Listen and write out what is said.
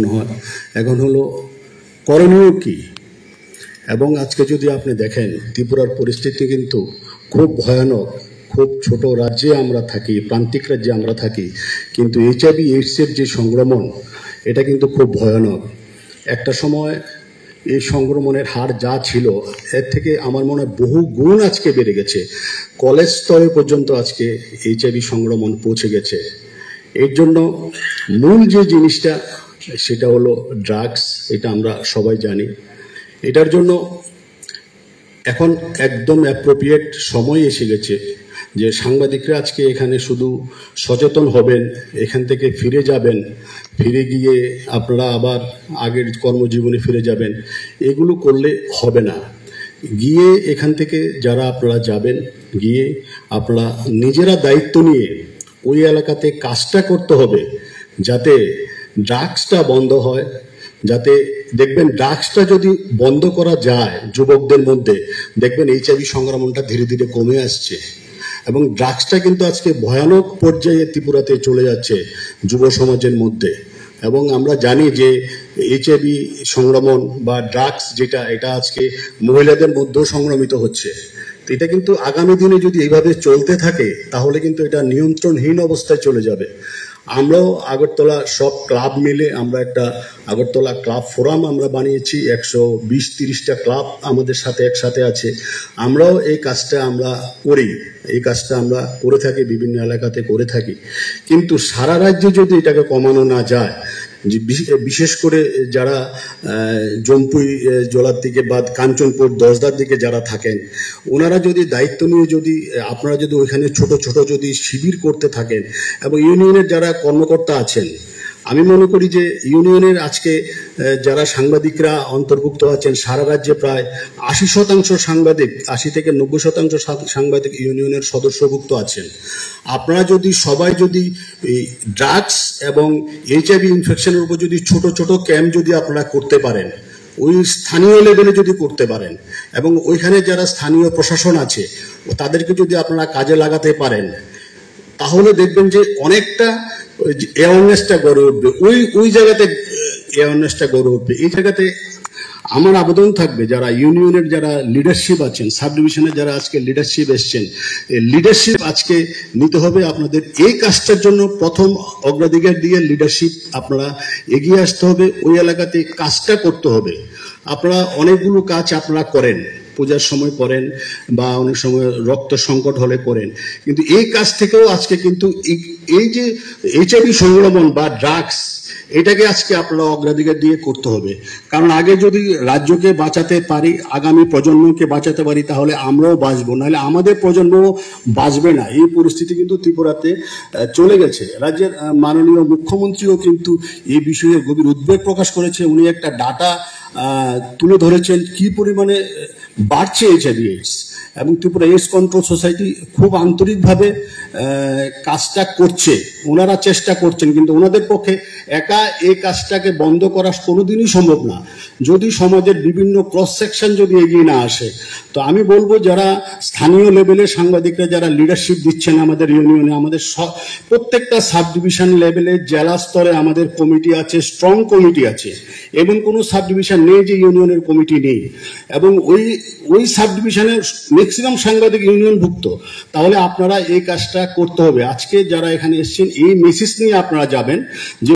মনে হয়। এখন হলো করণীয় কি। এবং আজকে যদি আপনি দেখেন ত্রিপুরার পরিস্থিতি কিন্তু খুব ভয়ানক। খুব ছোট রাজ্যে আমরা থাকি, প্রান্তিক রাজ্যে আমরা থাকি, কিন্তু HIV এইডসের যে সংক্রমণ এটা কিন্তু খুব ভয়ানক। একটা সময় এই সংক্রমণের হার যা ছিল এর থেকে আমার মনে হয় বহু গুণ আজকে বেড়ে গেছে। কলেজ স্তরে পর্যন্ত আজকে HIV সংক্রমণ পৌঁছে গেছে। এর জন্য মূল যে জিনিসটা সেটা হলো ড্রাগস, এটা আমরা সবাই জানি। এটার জন্য এখন একদম অ্যাপ্রোপ্রিয়েট সময় এসে গেছে যে সাংবাদিকরা আজকে এখানে শুধু সচেতন হবেন, এখান থেকে ফিরে যাবেন, ফিরে গিয়ে আপনারা আবার আগের কর্মজীবনে ফিরে যাবেন, এগুলো করলে হবে না। গিয়ে এখান থেকে যারা আপনারা যাবেন, গিয়ে আপনারা নিজেরা দায়িত্ব নিয়ে ওই এলাকাতে কাজটা করতে হবে যাতে ড্রাগসটা বন্ধ হয়। যাতে দেখবেন ড্রাগসটা যদি বন্ধ করা যায় যুবকদের মধ্যে, দেখবেন HIV সংক্রমণটা ধীরে ধীরে কমে আসছে। এবং ড্রাগসটা কিন্তু আজকে ভয়ানক পর্যায়ে ত্রিপুরাতে চলে যাচ্ছে যুব সমাজের মধ্যে। এবং আমরা জানি যে HIV সংক্রমণ বা ড্রাগস যেটা, এটা আজকে মহিলাদের মধ্যেও সংক্রমিত হচ্ছে। তো এটা কিন্তু আগামী দিনে যদি এইভাবে চলতে থাকে তাহলে কিন্তু এটা নিয়ন্ত্রণহীন অবস্থায় চলে যাবে। আমরাও আগরতলা সব ক্লাব মিলে আমরা একটা আগরতলা ক্লাব ফোরাম আমরা বানিয়েছি। 120-30টা ক্লাব আমাদের সাথে একসাথে আছে। আমরাও এই কাজটা আমরা করি, এই কাজটা আমরা করে থাকি, বিভিন্ন এলাকাতে করে থাকি। কিন্তু সারা রাজ্যে যদি এটাকে কমানো না যায়, যে বিশেষ করে যারা জম্পুই জলার দিকে বা কাঞ্চনপুর দশদার দিকে যারা থাকেন, ওনারা যদি দায়িত্ব নিয়ে যদি আপনারা যদি ওইখানে ছোট ছোট যদি শিবির করতে থাকেন, এবং ইউনিয়নের যারা কর্মকর্তা আছেন, আমি মনে করি যে ইউনিয়নের আজকে যারা সাংবাদিকরা অন্তর্ভুক্ত আছেন, সারা রাজ্যে প্রায় 80% সাংবাদিক, 80 থেকে 90% সাংবাদিক ইউনিয়নের সদস্যভুক্ত আছেন। আপনারা যদি সবাই যদি ড্রাগস এবং HIV ইনফেকশনের উপর যদি ছোট ছোট ক্যাম্প যদি আপনারা করতে পারেন, ওই স্থানীয় লেভেলে যদি করতে পারেন, এবং ওইখানে যারা স্থানীয় প্রশাসন আছে তাদেরকে যদি আপনারা কাজে লাগাতে পারেন, তাহলে দেখবেন যে অনেকটা অ্যাওয়ারনেসটা গড়ে উঠবে। ওই জায়গাতে অ্যাওয়ারনেসটা গড়ে উঠবে। এই জায়গাতে আমার আবেদন থাকবে যারা ইউনিয়নের যারা লিডারশিপ আছেন, সাব ডিভিশনে যারা আজকে লিডারশিপ এসছেন, লিডারশিপ আজকে নিতে হবে আপনাদের। এই কাজটার জন্য প্রথম অগ্রাধিকার দিয়ে লিডারশিপ আপনারা এগিয়ে আসতে হবে, ওই এলাকাতে কাজটা করতে হবে। আপনারা অনেকগুলো কাজ আপনারা করেন, পূজার সময় করেন বা অনেক সময় রক্ত সংকট হলে করেন, কিন্তু এই কাজ থেকেও আজকে কিন্তু এই যে HIV সংক্রমণ বা ড্রাগস, এটাকে আজকে আপনারা অগ্রাধিকার দিয়ে করতে হবে। কারণ আগে যদি রাজ্যকে বাঁচাতে পারি, আগামী প্রজন্মকে বাঁচাতে পারি, তাহলে আমরাও বাঁচবো, নাহলে আমাদের প্রজন্ম বাঁচবে না। এই পরিস্থিতি কিন্তু ত্রিপুরাতে চলে গেছে। রাজ্যের মাননীয় মুখ্যমন্ত্রীও কিন্তু এই বিষয়ে গভীর উদ্বেগ প্রকাশ করেছে। উনি একটা ডাটা তুলে ধরেছেন কি পরিমাণে বাড়ছে HIV এইডস, এবং ত্রিপুরা এইডস কন্ট্রোল সোসাইটি খুব আন্তরিকভাবে কাজটা করছে। ওনারা চেষ্টা করছেন, কিন্তু ওনাদের পক্ষে একা এই কাজটাকে বন্ধ করা কোনোদিনই সম্ভব না যদি সমাজের বিভিন্ন ক্রস সেকশন যদি এগিয়ে না আসে। তো আমি বলবো যারা স্থানীয় লেভেলে সাংবাদিকরা যারা লিডারশিপ দিচ্ছেন আমাদের ইউনিয়নে, আমাদের প্রত্যেকটা সাব ডিভিশন লেভেলে জেলা স্তরে আমাদের কমিটি আছে, স্ট্রং কমিটি আছে, এবং কোনো সাব ডিভিশন নেই যে ইউনিয়নের কমিটি নেই, এবং ওই সাব ডিভিশনের ম্যাক্সিমাম সাংবাদিক ইউনিয়নভুক্ত। তাহলে আপনারা এই কাজটা করতে হবে। আজকে যারা এখানে এসেছেন এই মেসেজ নিয়ে আপনারা যাবেন যে